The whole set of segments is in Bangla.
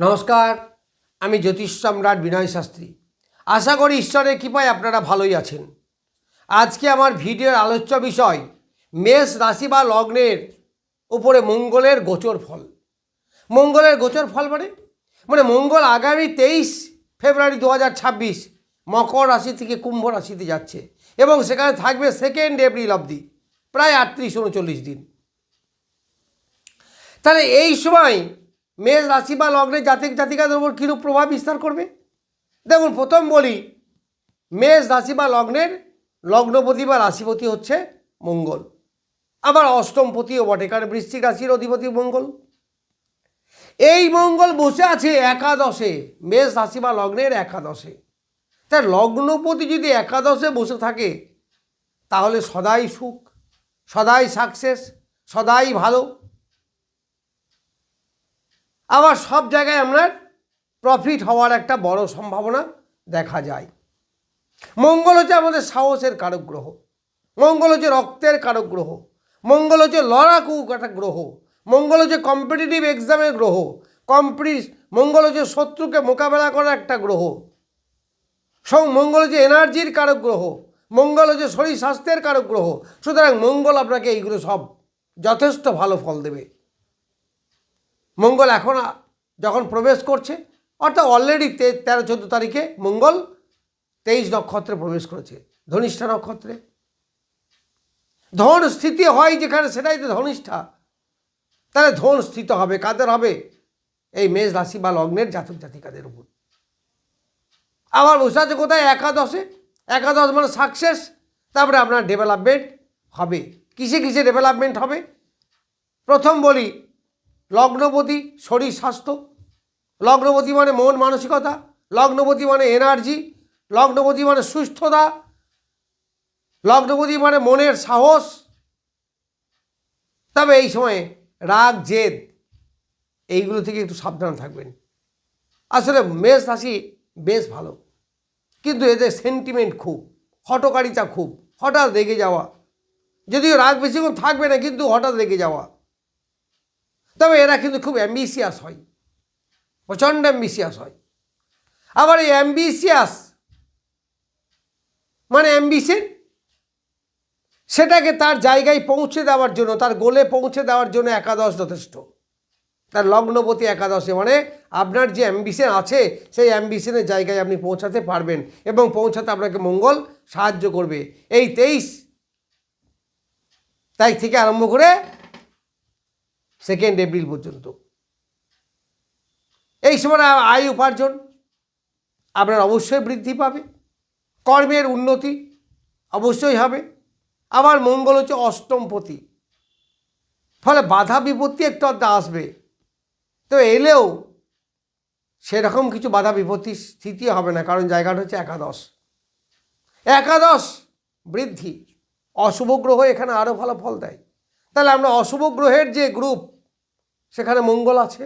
নমস্কার, আমি জ্যোতিষ সম্রাট বিনয় শাস্ত্রী। আশা করি ঈশ্বরের কৃপায় আপনারা ভালোই আছেন। আজকে আমার ভিডিওর আলোচ্য বিষয় মেষ রাশি বা লগ্নের উপরে মঙ্গলের গোচর ফল। মঙ্গলের গোচর ফল মানে মঙ্গল আগামী 23 ফেব্রুয়ারি 2026 মকর রাশি থেকে কুম্ভ রাশিতে যাচ্ছে এবং সেখানে থাকবে 2 এপ্রিল অবধি, প্রায় 38-39 দিন। তাহলে এই সময় মেষ রাশি বা লগ্নের জাতক জাতিকাদের উপর কীরূপ প্রভাব বিস্তার করবে দেখুন। প্রথম বলি, মেষ রাশি বা লগ্নের লগ্নপতি বা রাশিপতি হচ্ছে মঙ্গল, আবার অষ্টমপতিও বটে, কারণ বৃশ্চিক রাশির অধিপতি মঙ্গল। এই মঙ্গল বসে আছে একাদশে, মেষ রাশি বা লগ্নের একাদশে। তার লগ্নপতি যদি একাদশে বসে থাকে তাহলে সদাই সুখ, সদাই সাকসেস, সদাই ভালো। আবার সব জায়গায় আপনার প্রফিট হওয়ার একটা বড় সম্ভাবনা দেখা যায়। মঙ্গল হচ্ছে আমাদের সাহসের কারক গ্রহ, মঙ্গল হচ্ছে রক্তের কারক গ্রহ, মঙ্গল হচ্ছে লড়াকু একটা গ্রহ, মঙ্গল হচ্ছে কম্পিটিটিভ এক্সামের গ্রহ, মঙ্গল হচ্ছে শত্রুকে মোকাবেলা করার একটা গ্রহ, মঙ্গল হচ্ছে এনার্জির কারক গ্রহ, মঙ্গল হচ্ছে শরীর স্বাস্থ্যের কারক গ্রহ। সুতরাং মঙ্গল আপনাকে এইগুলো সব যথেষ্ট ভালো ফল দেবে। মঙ্গল এখন যখন প্রবেশ করছে, অর্থাৎ অলরেডি 13-14 তারিখে মঙ্গল 23 নক্ষত্রে প্রবেশ করেছে, ধনিষ্ঠা নক্ষত্রে। ধন স্থিতি হয় যেখানে, সেটাই তো ধনিষ্ঠা। তাহলে ধন স্থিত হবে কাদের হবে? এই মেষ রাশি বা লগ্নের জাতক জাতিকাদের উপর। আবার বসে আছে কোথায়? একাদশে। একাদশ মানে সাকসেস। তারপরে আপনার ডেভেলপমেন্ট হবে। কিসে কিসে ডেভেলপমেন্ট হবে? প্রথম বলি, লগ্নপতি শরীর স্বাস্থ্য, লগ্নপতি মানে মন মানসিকতা, লগ্নপতি মানে এনার্জি, লগ্নপতি মানে সুস্থতা, লগ্নপতি মানে মনের সাহস। তবে এই সময়ে রাগ জেদ এইগুলো থেকে একটু সাবধান থাকবেন। আসলে মেষ রাশি বেশ ভালো, কিন্তু এদের সেন্টিমেন্ট খুব, হটকারিতা খুব, হঠাৎ রেগে যাওয়া। যদিও রাগ বেশিক্ষণ থাকবে না, কিন্তু হঠাৎ রেগে যাওয়া। তবে এরা কিন্তু খুব অ্যাম্বিশিয়াস হয়, প্রচণ্ড অ্যাম্বিশিয়াস হয়। আবার এই অ্যাম্বিশিয়াস মানে অ্যাম্বিশন, সেটাকে তার জায়গায় পৌঁছে দেওয়ার জন্য, তার গোলে পৌঁছে দেওয়ার জন্য একাদশ যথেষ্ট। তার লগ্নপতি একাদশে মানে আপনার যে অ্যাম্বিশন আছে, সেই অ্যাম্বিশনের জায়গায় আপনি পৌঁছাতে পারবেন এবং পৌঁছাতে আপনাকে মঙ্গল সাহায্য করবে। এই 23 তারিখ থেকে আরম্ভ করে 2 এপ্রিল পর্যন্ত এই সময় আয় উপার্জন আপনার অবশ্যই বৃদ্ধি পাবে, কর্মের উন্নতি অবশ্যই হবে। আবার মঙ্গল হচ্ছে অষ্টমপতি, ফলে বাধা বিপত্তি একটু আধটা আসবে, তো এলেও সেরকম কিছু বাধা বিপত্তির স্থিতি হবে না, কারণ জায়গাটা হচ্ছে একাদশ। একাদশ বৃদ্ধি, অশুভ গ্রহ এখানে আরও ভালো ফল দেয়। তাহলে আমরা অশুভ গ্রহের যে গ্রুপ, সেখানে মঙ্গল আছে,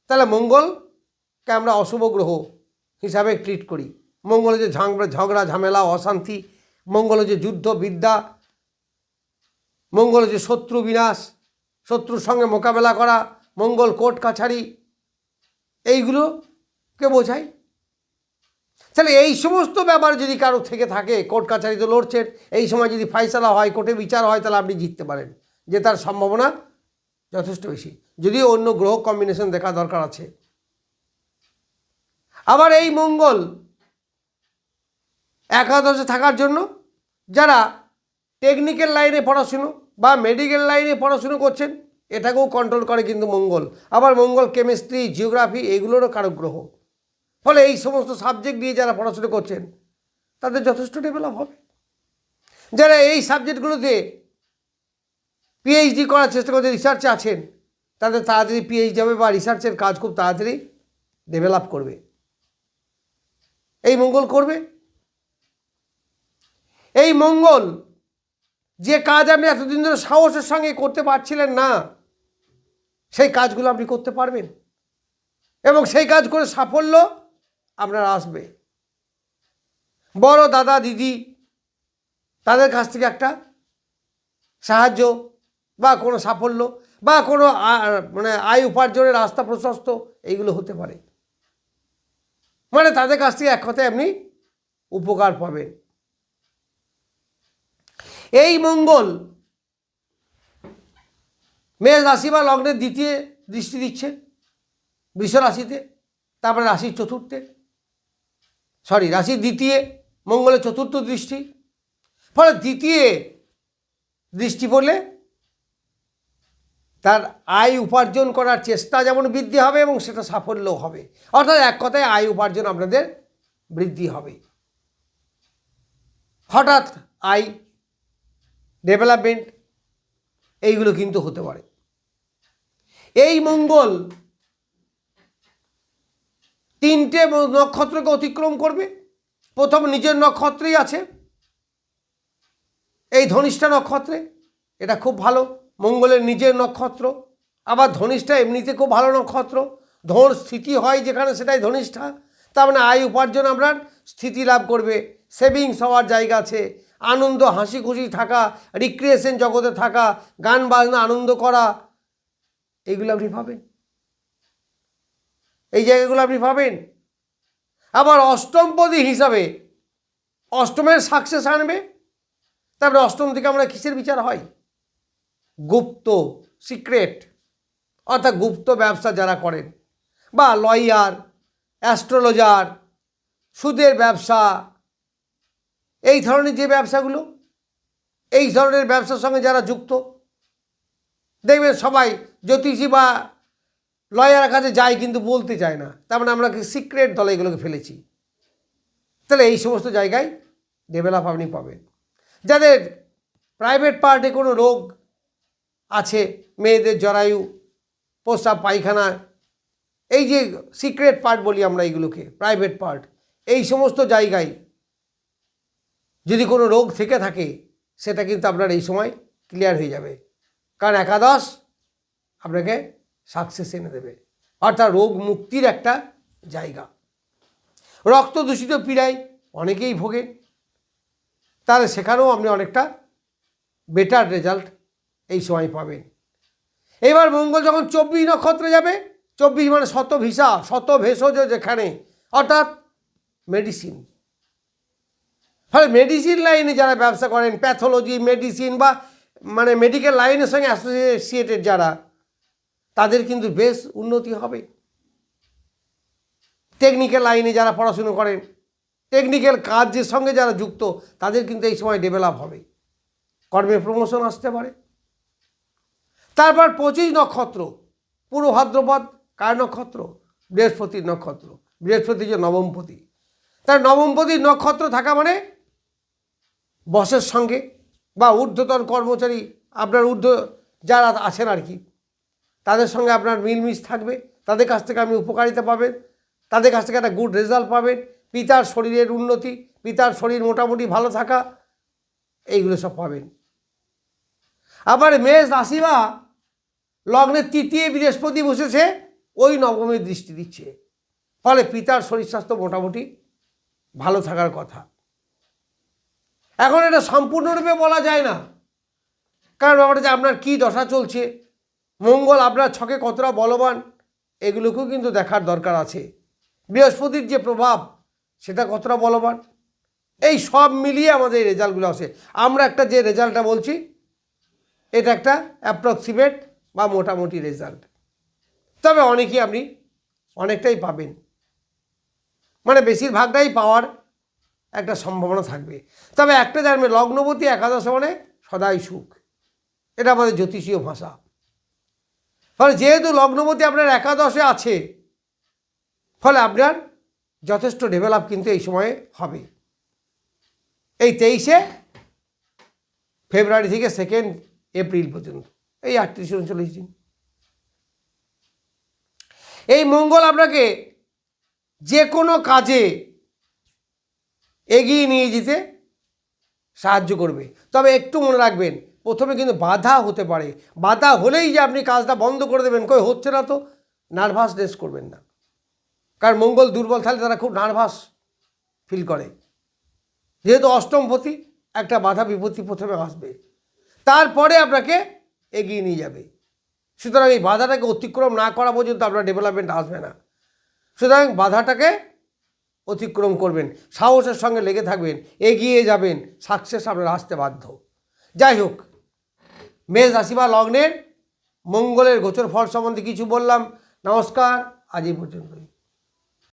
তাহলে মঙ্গলকে আমরা অশুভ গ্রহ হিসাবে ট্রিট করি। মঙ্গল হচ্ছে ঝগড়া ঝামেলা অশান্তি, মঙ্গল হচ্ছে যুদ্ধ বিদ্যা, মঙ্গল হচ্ছে শত্রু বিনাশ, শত্রুর সঙ্গে মোকাবেলা করা, মঙ্গল কোর্ট কাছারি এইগুলোকে বোঝায়। তাহলে এই সমস্ত ব্যাপার যদি কারো থেকে থাকে, কোর্ট কাছারিতে লড়ছেন, এই সময় যদি ফাইসালা হয়, কোর্টে বিচার হয়, তাহলে আপনি জিততে পারেন, যে তার সম্ভাবনা যথেষ্ট বেশি, যদিও অন্য গ্রহ কম্বিনেশন দেখা দরকার আছে। আবার এই মঙ্গল একাদশে থাকার জন্য যারা টেকনিক্যাল লাইনে পড়াশুনো বা মেডিকেল লাইনে পড়াশুনো করছেন, এটাকেও কন্ট্রোল করে কিন্তু মঙ্গল। আবার মঙ্গল কেমিস্ট্রি, জিওগ্রাফি এগুলোরও কারক গ্রহ। ফলে এই সমস্ত সাবজেক্ট নিয়ে যারা পড়াশুনো করছেন তাদের যথেষ্ট ডেভেলপ হবে। যারা এই সাবজেক্টগুলোতে পিএইচডি করার চেষ্টা করছে, রিসার্চে আছেন, তাদের তাড়াতাড়ি পিএইচডি হবে বা রিসার্চের কাজ খুব তাড়াতাড়ি ডেভেলপ করবে, এই মঙ্গল করবে। এই মঙ্গল যে কাজ আপনি এতদিন ধরে সাহসের সঙ্গে করতে পারছিলেন না, সেই কাজগুলো আপনি করতে পারবেন এবং সেই কাজ করে সাফল্য আপনার আসবে। বড় দাদা দিদি তাদের কাছ থেকে একটা সাহায্য বা কোনো সাফল্য বা কোনো মানে আয় উপার্জনের রাস্তা প্রশস্ত, এইগুলো হতে পারে। মানে তাদের কাছ থেকে এক কথায় আপনি উপকার পাবেন। এই মঙ্গল মেষ রাশি বা লগ্নের দ্বিতীয় দৃষ্টি দিচ্ছে বৃষ রাশিতে, তারপরে রাশির চতুর্থে, রাশির দ্বিতীয় মঙ্গলের চতুর্থ দৃষ্টি। ফলে দ্বিতীয় দৃষ্টি পড়লে তার আয় উপার্জন করার চেষ্টা যেমন বৃদ্ধি হবে এবং সেটা সাফল্য হবে। অর্থাৎ এক কথায় আয় উপার্জন আপনাদের বৃদ্ধি হবে। হঠাৎ আয় ডেভেলপমেন্ট এইগুলো কিন্তু হতে পারে। এই মঙ্গল 3টে নক্ষত্রকে অতিক্রম করবে। প্রথম নিজের নক্ষত্রেই আছে, এই ধনিষ্ঠা নক্ষত্রে। এটা খুব ভালো, মঙ্গলের নিজের নক্ষত্র। আবার ধনিষ্ঠা এমনিতে খুব ভালো নক্ষত্র। ধন স্থিতি হয় যেখানে, সেটাই ধনিষ্ঠা। তার মানে আয় উপার্জন আপনার স্থিতি লাভ করবে, সেভিংস হওয়ার জায়গা আছে, আনন্দ হাসি খুশি থাকা, রিক্রিয়েশন জগতে থাকা, গান বাজনা আনন্দ করা, এইগুলো আপনি পাবেন, এই জায়গাগুলো আপনি পাবেন। আবার অষ্টমপদী হিসাবে অষ্টমের সাকসেস আনবে। তারপরে অষ্টম থেকে আমরা কিসের বিচার হয়? গুপ্ত, সিক্রেট, অর্থাৎ গুপ্ত ব্যবসা যারা করেন, বা লয়ার, অ্যাস্ট্রোলজার, সুদের ব্যবসা, এই ধরনের যে ব্যবসাগুলো, এই ধরনের ব্যবসার সঙ্গে যারা যুক্ত, দেখবেন সবাই জ্যোতিষী বা লয়ারের কাছে যায় কিন্তু বলতে চায় না। তার মানে আমরা সিক্রেট দলে এগুলোকে ফেলেছি। তাহলে এই সমস্ত জায়গায় ডেভেলপ আপনি পাবেন। যাদের প্রাইভেট পার্টে কোনো রোগ আছে, মেয়েদের জরায়ু, প্রস্রাব, পায়খানা, এই যে সিক্রেট পার্ট বলি আমরা এইগুলোকে, প্রাইভেট পার্ট, এই সমস্ত জায়গায় যদি কোনো রোগ থেকে থাকে সেটা কিন্তু আপনার এই সময় ক্লিয়ার হয়ে যাবে। কারণ একাদশ আপনাকে সাকসেস এনে দেবে, অর্থাৎ রোগ মুক্তির একটা জায়গা। রক্ত দূষিত পীড়ায় অনেকেই ভোগে, তাহলে সেখানেও আপনি অনেকটা বেটার রেজাল্ট এই সময় পাবেন। এবার মঙ্গল যখন 24 নক্ষত্রে যাবে, 24 মানে শতভিসা, শত ভেষজ যেখানে, অর্থাৎ মেডিসিন। ফলে মেডিসিন লাইনে যারা ব্যবসা করেন, প্যাথোলজি, মেডিসিন বা মানে মেডিকেল লাইনের সঙ্গে অ্যাসোসিয়েটেড যারা, তাদের কিন্তু বেশ উন্নতি হবে। টেকনিক্যাল লাইনে যারা পড়াশুনো করেন, টেকনিক্যাল কাজের সঙ্গে যারা যুক্ত, তাদের কিন্তু এই সময় ডেভেলপ হবে, কর্মে প্রমোশন আসতে পারে। তারপর 25 নক্ষত্র, পূর্ব ভাদ্রপদ, কার নক্ষত্র? বৃহস্পতির নক্ষত্র। বৃহস্পতি যে নবমপতি, তার নবমপতির নক্ষত্র থাকা মানে বসের সঙ্গে বা ঊর্ধ্বতন কর্মচারী, আপনার ঊর্ধ্ব যারা আছেন আর কি, তাদের সঙ্গে আপনার মিলমিশ থাকবে, তাদের কাছ থেকে আপনি উপকারিতা পাবেন, তাদের কাছ থেকে একটা গুড রেজাল্ট পাবেন। পিতার শরীরের উন্নতি, পিতার শরীর মোটামুটি ভালো থাকা, এইগুলো সব পাবেন। আবার মেষ রাশি বা লগ্নের তৃতীয় বৃহস্পতি বসেছে, ওই নবমের দৃষ্টি দিচ্ছে। ফলে পিতার শরীর স্বাস্থ্য মোটামুটি ভালো থাকার কথা। এখন এটা সম্পূর্ণরূপে বলা যায় না, কারণ ব্যাপারটা যে আপনার কী দশা চলছে, মঙ্গল আপনার ছকে কতটা বলবান, এগুলোকেও কিন্তু দেখার দরকার আছে। বৃহস্পতির যে প্রভাব সেটা কতটা বলবান, এই সব মিলিয়ে আমাদের এই রেজাল্টগুলো আসে। আমরা একটা যে রেজাল্টটা বলছি, এটা একটা অ্যাপ্রক্সিমেট বা মোটামুটি রেজাল্ট। তবে অনেকেই আপনি অনেকটাই পাবেন, মানে বেশিরভাগটাই পাওয়ার একটা সম্ভাবনা থাকবে। তবে একটা জানবে, লগ্নপতি একাদশ মানে সদাই সুখ, এটা আমাদের জ্যোতিষীয় ভাষা। ফলে যেহেতু লগ্নপতি আপনার একাদশে আছে, ফলে আপনার যথেষ্ট ডেভেলপ কিন্তু এই সময়ে হবে। এই 23শে ফেব্রুয়ারি থেকে 2 এপ্রিল পর্যন্ত, এই 38-39 দিন। এই মঙ্গল আপনাকে যে কোনো কাজে এগিয়ে নিয়ে যেতে সাহায্য করবে। তবে একটু মনে রাখবেন, প্রথমে কিন্তু বাধা হতে পারে। বাধা হলেই যে আপনি কাজটা বন্ধ করে দেবেন, কই হচ্ছে না তো, নার্ভাসনেস করবেন না। কারণ মঙ্গল দুর্বল থাকলে তারা খুব নার্ভাস ফিল করে। যেহেতু অষ্টমপতি, একটা বাধা বিপত্তি প্রথমে আসবে, তারপরে আপনাকে এগিয়ে নিয়ে যাবে। সুতরাং এই বাধাটাকে অতিক্রম না করা পর্যন্ত আপনার ডেভেলপমেন্ট আসবে না। সুতরাং বাধাটাকে অতিক্রম করবেন, সাহসের সঙ্গে লেগে থাকবেন, এগিয়ে যাবেন, সাকসেস আপনার আসতে বাধ্য। যাই হোক, মেষ রাশি বা লগ্নের মঙ্গলের গোচর ফল সম্বন্ধে কিছু বললাম। নমস্কার, আজ এই পর্যন্তই।